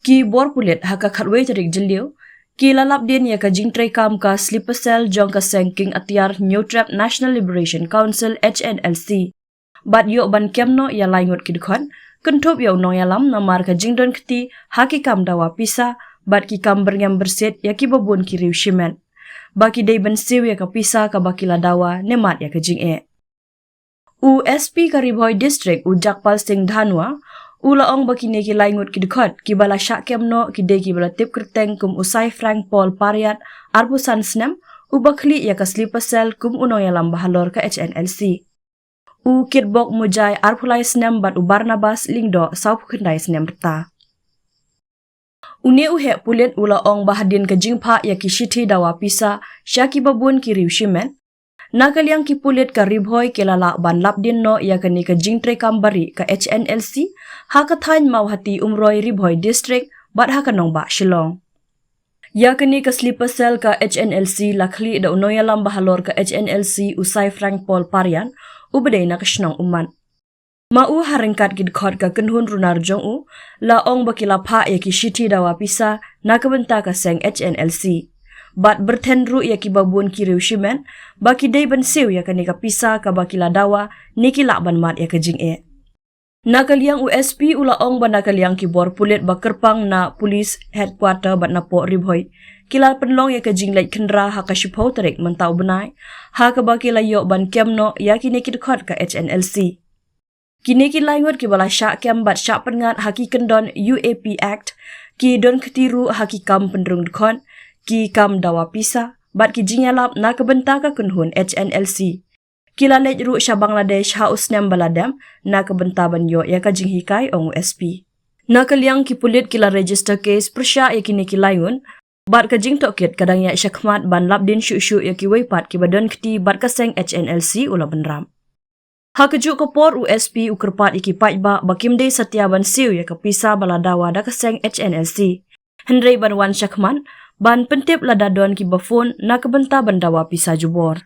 Ki bor pulit haka khatway tarik jeliu, ki lalap din ya ka jingtray kam ka sleeper cell jong ka sengking atiar New Trap National Liberation Council HNLC. Bat yo ban kemno ya laingot ki dkhot, kentup yo no ya lam namar ka jingdon kti haki kam dawa pisa, bat ki kam berngam berset ya ki babun ki riu shimen. Baki day ban siw ya ka pisa ka bakila dawa nemat ya ka jing e. USP Kariboy District Jakpal Singh Dhanwa, ulaong baki ne ki laingut ki dkhot ki bala syak kemno ki de ki bala tip kerteng kum usai Frank Paul Pariat arbusan snem ubakhli ya ka sleeper cell kum unoyalam halor ka HNLC. U kitbok mujai arpulai snem bat u Barnabas lingdo saup kendai snem rta. Une uhe pulit ulaong bahadin ka jingpha ya ki shithi dawa pisa syaki babun ki riu shimen. Nakaliang ki pulit ka ribhoy kilala ban lapdin no ya kani ka jingtre kambari ka HNLC haka thain mau hati umroy ribhoy district bat haka nong ba Shillong. Ya kani ka sleeper cell ka HNLC lakhli da unoyalam bahalor ka HNLC usai Frank Paul Parian ubedai na kashnong uman. Mau harengkat ki dkhot ka kenhun runar jong u laong bakila pha ya ki shithi dawa pisa nakabenta ka seng HNLC. Bat bertenru ya ki babun ki riu shimen, baki day ban siw ya kani ka pisa ka bakila dawa niki lakban mat ya ka jing e. Nakaliang USP ulaong ba nakaliang ki bor pulit ba kerpang na police headquarter bat na po ribhoy. Kila penlong ya ka jing lait kendra ha ka shipau tarik mentau benai, ha ka bakila yo ban kemno ya kini ki dkhot ka HNLC. Kini ki laingut ki bala syak kem bat syak pengat haki kendon UAP Act, ki don ketiru haki kam pendrung dkhot, ki kam dawa pisa, bat ki jingyalap na kebenta ka kunhun HNLC. Kila lej ru sya Bangladesh ha usnem baladam na kebenta ban yo ya ka jinghikai ong USP. Na kaliang ki pulit kila register case persya ya kini ki laingun, bat ka jing tokit kadang ya syakmat ban lapdin syuk-syuk ya ki weipat ki badan keti bat ka seng HNLC ula benram. Ha kejuk kopor USP ukerpat iki paitba bakim day setiaban siw ya ka pisa baladawa da ka seng HNLC. Hendrei ban wan syakman, ban pentip ladadon ki bafon na kebenta bandawa pisa jubor.